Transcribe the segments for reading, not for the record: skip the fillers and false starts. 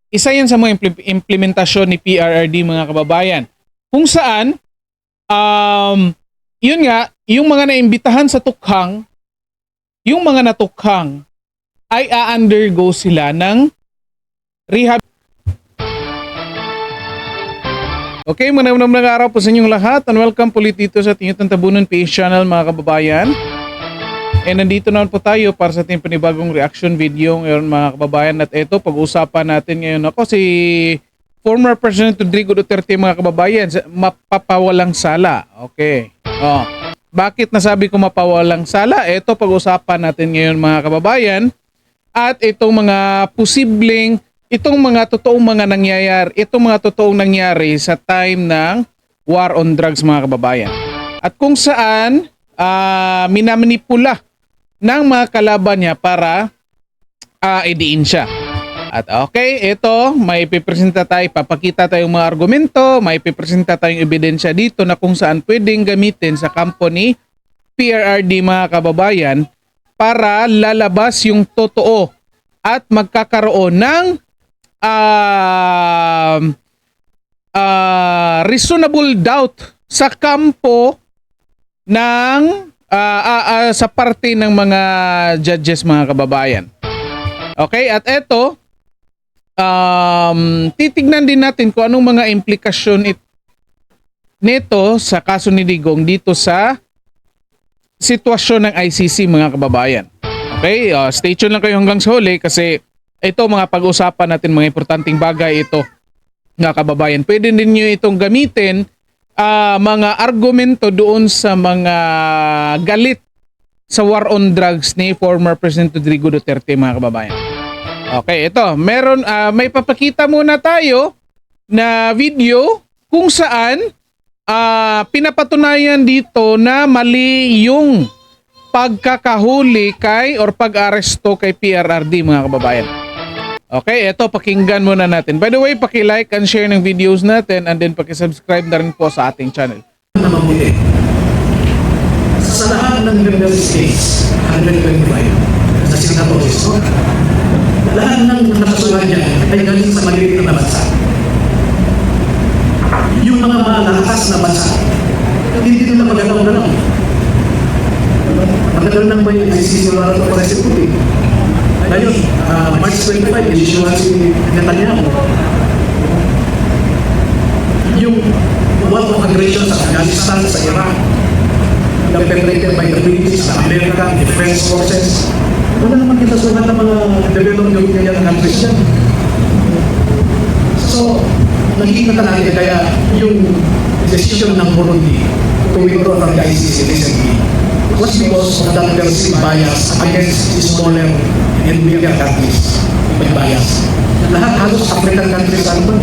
Isa yan sa mga implementasyon ni PRRD mga kababayan. Kung saan, yun nga, yung mga naimbitahan sa tukhang, yung mga natukhang ay a-undergo sila ng rehab. Okay, magandang araw po sa inyong lahat and welcome po ulit dito sa ating Tabunan PH channel mga kababayan. And nandito naman po tayo para sa ating panibagong reaction video ngayon mga kababayan. At ito, pag-uusapan natin ngayon ako si former President Rodrigo Duterte mga kababayan, mapapawalang sala. Okay. Bakit nasabi ko mapawalang sala? Ito, pag-uusapan natin ngayon mga kababayan. At itong mga posibleng, itong mga totoong mga nangyayari, itong mga totoong nangyari sa time ng war on drugs mga kababayan. At kung saan minamanipula ng mga kalaban niya para idiin siya. At okay, ito, may ipipresenta tayo, papakita tayong mga argumento, may ipipresenta tayong ebidensya dito na kung saan pwedeng gamitin sa kampo ni PRRD mga kababayan para lalabas yung totoo at magkakaroon ng reasonable doubt sa kampo ng sa parte ng mga judges mga kababayan. Okay, at eto, titignan din natin kung anong mga implikasyon nito sa kaso ni Digong dito sa sitwasyon ng ICC mga kababayan. Okay, stay tuned lang kayo hanggang sa huli kasi ito mga pag-usapan natin mga importanteng bagay ito mga kababayan. Pwede din nyo itong gamitin mga argumento doon sa mga galit sa war on drugs ni former President Rodrigo Duterte mga kababayan. Okay, ito, may papakita muna tayo na video kung saan pinapatunayan dito na mali yung pagkakahuli kay or pag-aresto kay PRRD mga kababayan. Okay, ito pakinggan muna natin. By the way, paki-like and share ng videos natin and then paki-subscribe na rin po sa ating channel. Mabuti. Sa lahat ng United States, 125, sa signatories, lahat ng nakasulat niya ay galing sa maliliit na bansa. Yung mga malakas na bansa, hindi nila magalaw-galaw. Matagal nang ba yung ICC wala ito para sa puti? Ngayon, March 25, issue si Netanyahu. Yung war of aggression sa Afghanistan, sa Iraq, perpetrated by the British, the American Defense Forces, wala naman kinasuhan ng mga developed European countries yan. So, nakikita natin kaya yung decision ng Burundi to withdraw from the ICC recently was because of that perceived bias against smaller and weaker countries. May bias. Lahat halos African countries ano ba?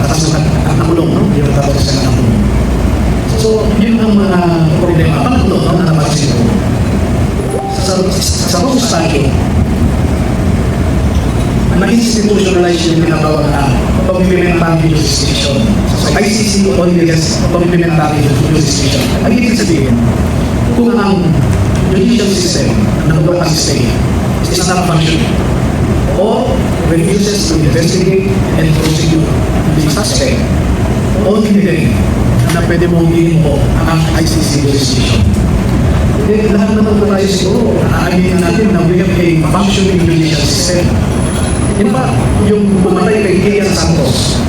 Atas ng nakulong, no? Yung tapos sa nakulong. So, yun ang mga problema. Pangatlo, no? Na napansin ko. Sa mga estado, na-institutionalize yung pinatawag na complementary jurisdiction. So, ICC only has complementary jurisdiction. Ang ibig sabihin, kung ang judicial system ng local state is not functioning or refuses to investigate and prosecute the suspect, only then na pwede mong hihin mo ang ICC jurisdiction. Lahat naman po tayo siguro, naaminin natin na we have a functioning judicial system. In fact, yung pumatay kay Kian Santos,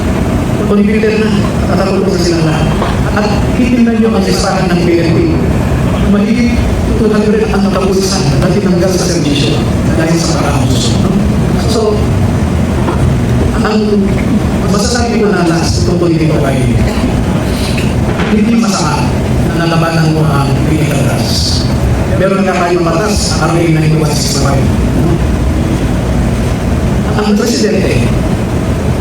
convicted na, tatapos na silang lahat. At titignan nyo ang listahan ng PNP. Mahigit 200 ang kapulisan na tinanggal sa servisyo dahil sa paramus. So, ang masasabi ko na last tungkol dito ay hindi masama na nalabanan mo ang critical drugs. Meron nga tayong batas, RA 9165. Ang presidente,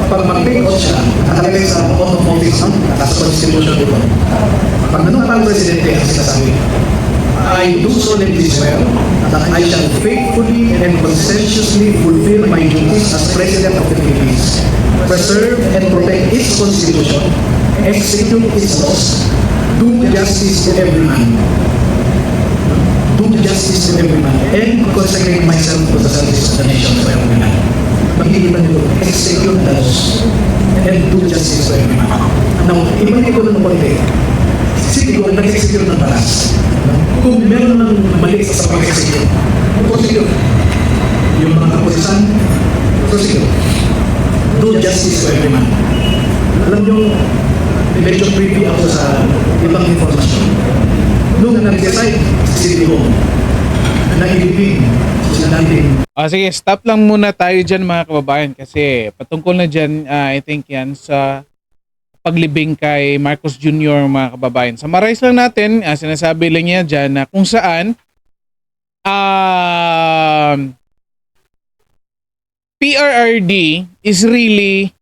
pag mag-take out siya, nakalagay sa oath of office, nasa constitution dito. Pag nanong ang presidente ang sinasabi, I do solemnly swear that I shall faithfully and conscientiously fulfill my duties as President of the Philippines, preserve and protect its constitution, execute its laws, do justice to every man, and consecrate myself to the service of the nation for every man. makikita nyo, execute the laws and do justice for everyone. Now, ibalik ko ng konti. Sige, kung nag-execute ng batas, kung meron ng mali sa pag-execute, prosecute. Yung mga kapulisan, prosecute. Do justice for everyone. Alam nyo, medyo preview ako sa ibang informasyon. Nung nag-decide sa City Hall, nag-ibig sila natin. Sige, stop lang muna tayo dyan mga kababayan kasi patungkol na dyan, I think yan sa paglibing kay Marcos Jr. mga kababayan. Summarize lang natin, sinasabi lang niya dyan na kung saan PRRD is really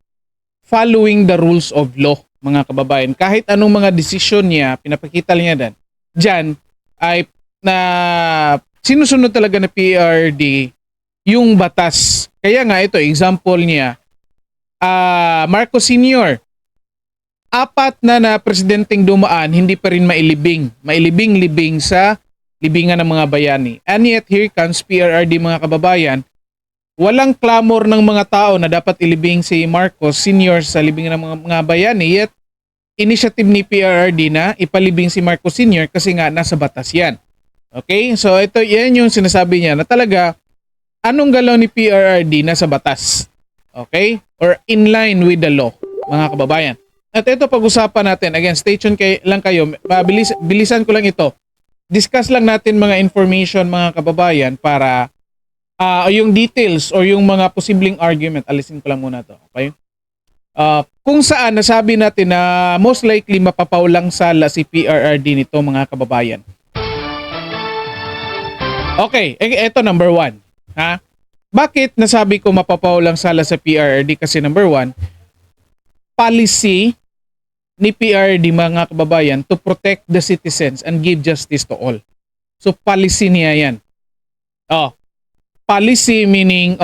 following the rules of law mga kababayan. Kahit anong mga desisyon niya, pinapakita niya dyan ay na sinusunod talaga na PRD yung batas. Kaya nga ito, example niya, Marcos Sr., 4 na presidenteng dumaan, hindi pa rin mailibing. Mailibing-libing sa libingan ng mga bayani. And yet, here comes PRRD mga kababayan. Walang clamor ng mga tao na dapat ilibing si Marcos Sr. sa libingan ng mga bayani. Yet, initiative ni PRRD na ipalibing si Marcos Sr. kasi nga nasa batas yan. Okay? So, yan yung sinasabi niya na talaga, anong galaw ni PRRD nasa batas? Okay? Or in line with the law, mga kababayan. At ito pag-usapan natin. Again, stay tuned lang kayo. Bilisan ko lang ito. Discuss lang natin mga information, mga kababayan, para yung details or yung mga posibleng argument. Alisin ko lang muna to. Okay? Kung saan nasabi natin na most likely mapapaulang sala si PRRD nito, mga kababayan. Okay, ito number 1. Ha? Bakit nasabi ko mapapaulang sala sa PRRD? Kasi number 1, policy ni PRRD mga kababayan to protect the citizens and give justice to all. So policy niya yan. Policy meaning,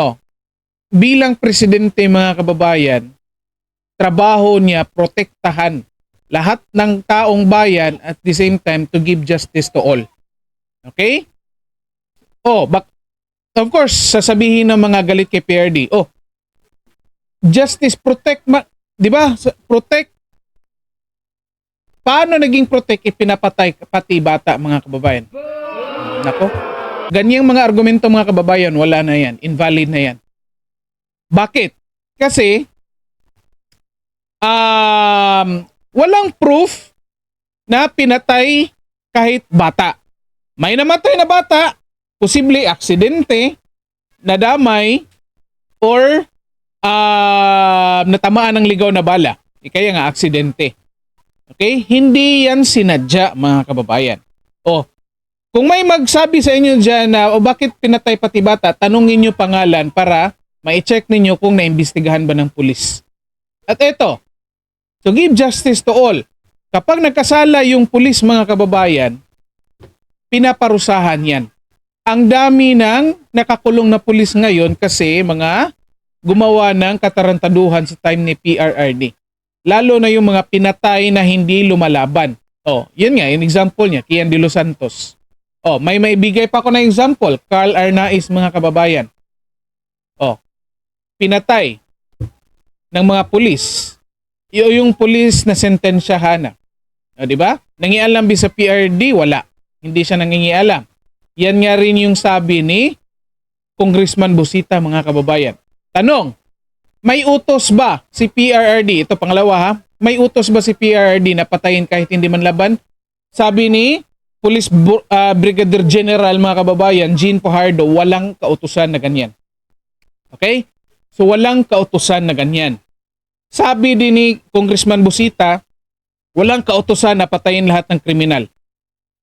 bilang presidente mga kababayan, trabaho niya protektahan lahat ng taong bayan at the same time to give justice to all. Okay? Of course, sasabihin ng mga galit kay PRD, justice, protect, di ba? Protect. Paano naging protect, ipinapatay pati bata mga kababayan? Nako. Ganyang mga argumento mga kababayan, wala na yan. Invalid na yan. Bakit? Kasi, walang proof na pinatay kahit bata. May namatay na bata, posible aksidente, nadamay, or natamaan ng ligaw na bala. Kaya nga aksidente. Okay? Hindi yan sinadya mga kababayan. Kung may magsabi sa inyo dyan na bakit pinatay pati bata, tanungin nyo pangalan para ma-check ninyo kung naimbestigahan ba ng pulis. At ito, to give justice to all. Kapag nagkasala yung pulis mga kababayan, pinaparusahan yan. Ang dami ng nakakulong na pulis ngayon kasi mga gumawa ng katarantaduhan sa time ni PRRD. Lalo na yung mga pinatay na hindi lumalaban. Yun nga, yung example niya, Kian de los Santos. May maibigay pa ako na example, Carl Arnaiz mga kababayan. Pinatay ng mga pulis. Yung pulis na sentensyahan na. Di ba? Nangialam ba sa PRD? Wala. Hindi siya nangingialam. Yan nga rin yung sabi ni Congressman Busita mga kababayan. Tanong, may utos ba si PRRD? Ito pangalawa ha. May utos ba si PRRD na patayin kahit hindi man laban? Sabi ni Police Brigadier General mga kababayan, Jean Fajardo, walang kautusan na ganyan. Okay? So walang kautusan na ganyan. Sabi din ni Congressman Busita, walang kautusan na patayin lahat ng kriminal.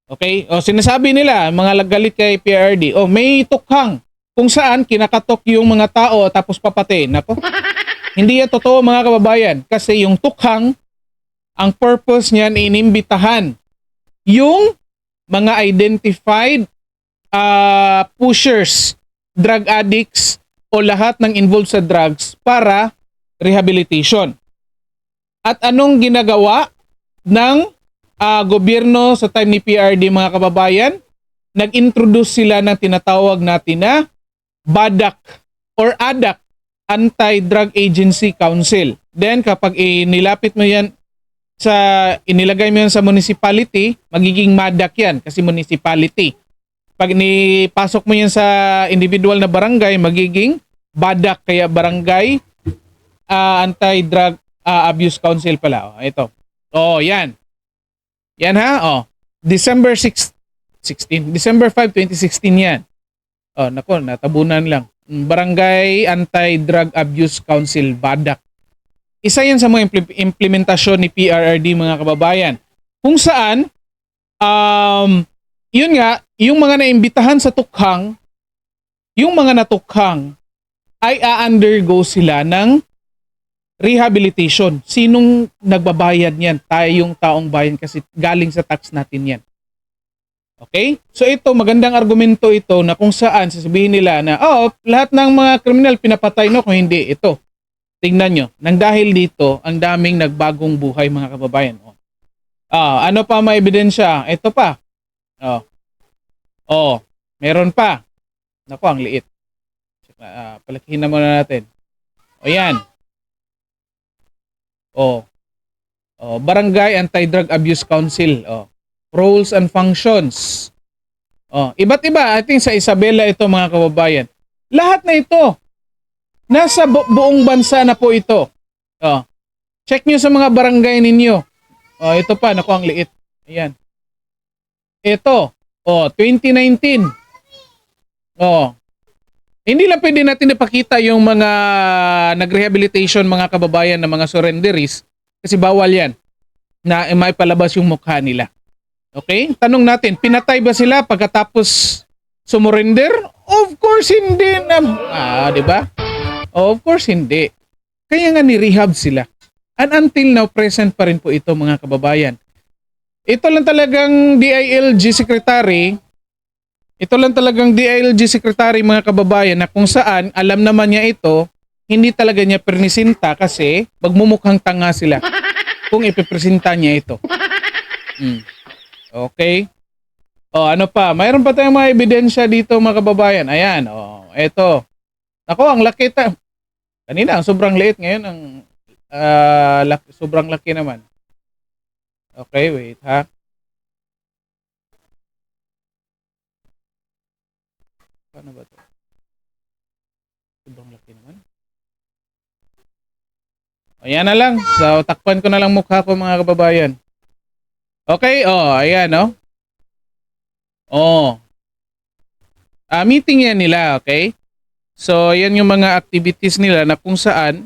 Okay? Sinasabi nila, mga galit kay PRRD, may tukhang kung saan kinakatok yung mga tao tapos papatayin. Nako. Hindi yan totoo mga kababayan kasi yung tukhang, ang purpose niyan inimbitahan yung mga identified pushers, drug addicts o lahat ng involved sa drugs para rehabilitation. At anong ginagawa ng gobyerno sa time ni PRD mga kababayan? Nag-introduce sila ng tinatawag natin na BADAC or ADAC, Anti-Drug Agency Council. Then kapag inilapit mo yan inilagay mo yan sa municipality, magiging MADAC yan kasi municipality. Pag nipasok mo yan sa individual na barangay, magiging BADAC, kaya Barangay Anti-Drug Abuse Council pala. Oh, ito. Oh, yan. Yan ha. Oh. December 5, 2016 yan. Oh, nako, natabunan lang. Barangay Anti-Drug Abuse Council, BADAC. Isa yan sa mga implementasyon ni PRRD, mga kababayan. Kung saan, yun nga, yung mga naimbitahan sa tukhang, yung mga natukhang, ay a-undergo sila ng rehabilitation. Sinong nagbabayad niyan? Tayong taong bayan kasi galing sa tax natin yan. Okay? So ito, magandang argumento ito na kung saan sasabihin nila na, lahat ng mga kriminal pinapatay, no? Kung hindi, ito. Tingnan nyo, nang dahil dito, ang daming nagbagong buhay, mga kababayan. Ano pa may ebidensya? Ito pa. Meron pa. Naku, ang liit. Palakihin na muna natin. Yan. Barangay Anti-Drug Abuse Council. Roles and functions. Iba't iba. I think sa Isabela ito, mga kababayan. Lahat na ito. Nasa buong bansa na po ito. Check nyo sa mga barangay ninyo. Ito pa. Naku, ang liit. Ayan. Ito. 2019. Hindi lang pwede natin ipakita yung mga nag-rehabilitation, mga kababayan, na mga surrenderies kasi bawal yan na maipalabas yung mukha nila. Okay? Tanong natin, pinatay ba sila pagkatapos sumurrender? Of course hindi na. Di ba? Of course hindi. Kaya nga ni-rehab sila. And until now, present pa rin po ito, mga kababayan. Ito lang talagang DILG Secretary, mga kababayan, na kung saan, alam naman niya ito, hindi talaga niya pernisinta kasi magmumukhang tanga sila kung ipipresenta niya ito. Okay? Ano pa? Mayroon pa tayong mga ebidensya dito, mga kababayan. Ayan, ito. Ako, ang laki kanina, ang sobrang liit. Ngayon, ang sobrang laki naman. Okay, wait ha. Paano ba ito? Sobrang laki naman. Ayan na lang. So, takpan ko na lang mukha ko, mga kababayan. Okay, ayan, meeting yan nila, okay? So, yan yung mga activities nila na kung saan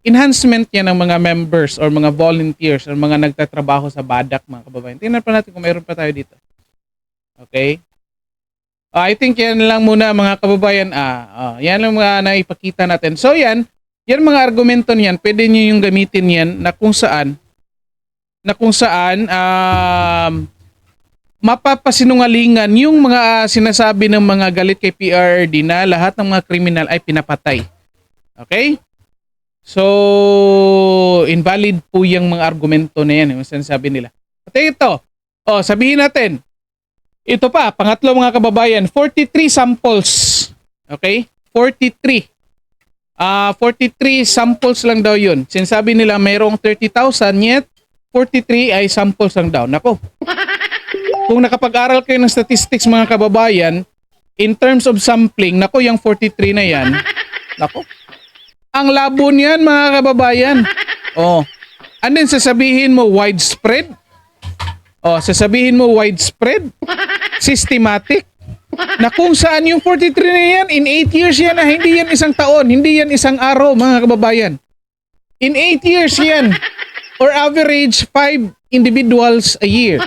enhancement yan ng mga members or mga volunteers or mga nagtatrabaho sa BADAC, mga kababayan. Tingnan pa natin kung mayroon pa tayo dito. Okay? I think yan lang muna, mga kababayan. Yan lang mga naipakita natin. So yan mga argumento niyan, pwede niyo yung gamitin yan na kung saan mapapasinungalingan yung mga sinasabi ng mga galit kay PRRD na lahat ng mga kriminal ay pinapatay. Okay? So, invalid po yung mga argumento na yan, yung sinasabi nila. At ito, sabihin natin, ito pa, pangatlo, mga kababayan, 43 samples. Okay? 43. 43 samples lang daw yun. Sinasabi nila mayroong 30,000, yet 43 ay samples lang daw. Nako. Kung nakapag-aral kayo ng statistics, mga kababayan, in terms of sampling, nako, yung 43 na yan, nako, ang labo niyan, mga kababayan. And then sasabihin mo widespread. Sasabihin mo widespread, systematic, na kung saan yung 43 na yan, in 8 years yan, hindi yan isang taon, hindi yan isang araw, mga kababayan. In 8 years yan, or average 5 individuals a year.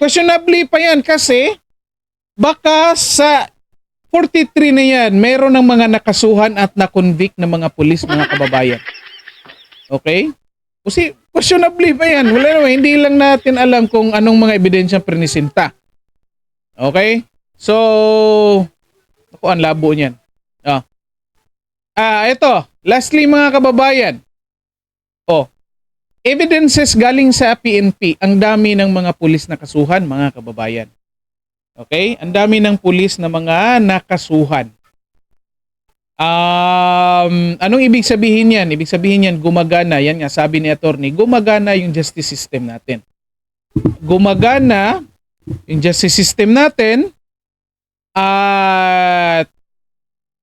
Questionably pa yan kasi baka sa 43 na yan, mayroon ng mga nakasuhan at na-convict na mga pulis, mga kababayan. Okay? Kasi questionably pa yan. Wala naman, hindi lang natin alam kung anong mga ebidensyang prinisinta. Okay? So, ako, ang labo niyan. Ito. Lastly, mga kababayan. Evidences galing sa PNP. Ang dami ng mga pulis na kasuhan, mga kababayan. Okay? Ang dami ng pulis na mga nakasuhan. Anong ibig sabihin yan? Ibig sabihin yan, gumagana. Yan nga, sabi ni attorney, gumagana yung justice system natin. Gumagana yung justice system natin at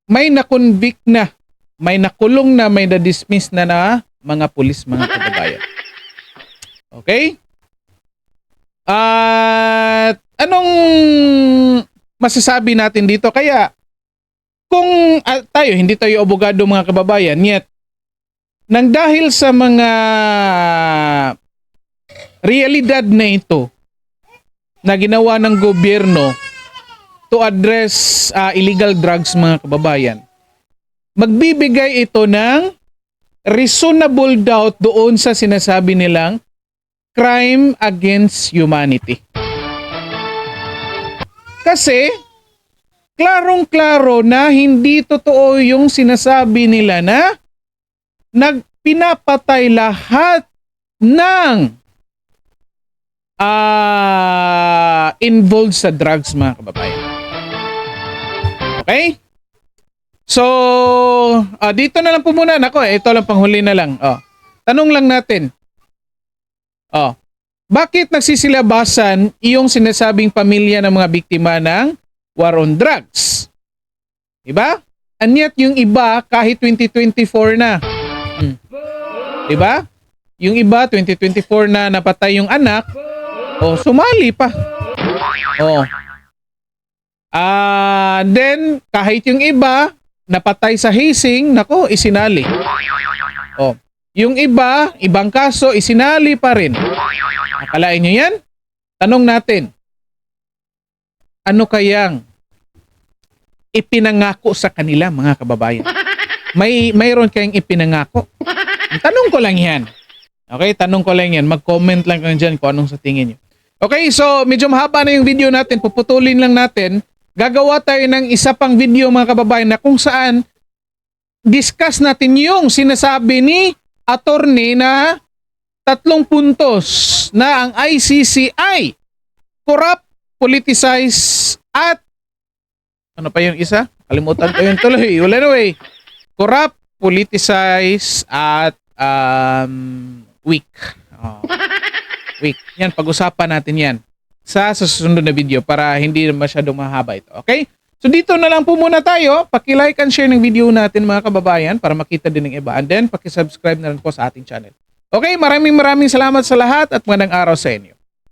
may na-convict na, may nakulong na, may na-dismiss na mga pulis, mga kababayan. Okay? At anong masasabi natin dito? Kaya, kung tayo, hindi tayo abogado mga kababayan, yet, nang dahil sa mga realidad na ito na ginawa ng gobyerno to address illegal drugs mga kababayan, magbibigay ito ng reasonable doubt doon sa sinasabi nilang crime against humanity. Kasi, klarong-klaro na hindi totoo yung sinasabi nila na nagpinapatay lahat ng involved sa drugs mga kababayan. Okay? So, dito na lang po muna. Nako, ito lang panghuli na lang. Tanong lang natin. Bakit nagsisilabasan yung sinasabing pamilya ng mga biktima ng war on drugs? Diba? And yet yung iba kahit 2024 na. Diba? Yung iba 2024 na napatay yung anak, sumali pa. Then kahit yung iba napatay sa hazing, nako, isinali. Yung iba, ibang kaso, isinali pa rin. Akalain nyo yan? Tanong natin, ano kayang ipinangako sa kanila mga kababayan? Mayroon kayong ipinangako? Tanong ko lang yan. Okay, tanong ko lang yan. Mag-comment lang kayo dyan kung anong sa tingin nyo. Okay, so medyo mahaba na yung video natin. Puputulin lang natin. Gagawa tayo ng isa pang video mga kababayan na kung saan discuss natin yung sinasabi ni attorney na 3 puntos na ang ICC ay corrupt, politicized, at ano pa yung isa? Kalimutan ko yun tuloy. Well, anyway, corrupt, politicized, at weak. Weak. Yan, pag-usapan natin yan sa susunod na video para hindi masyadong mahaba ito. Okay? So dito na lang po muna tayo. Paki-like and share ng video natin mga kababayan para makita din ng iba. And then, paki-subscribe na rin po sa ating channel. Okay, maraming salamat sa lahat at magandang araw sa inyo.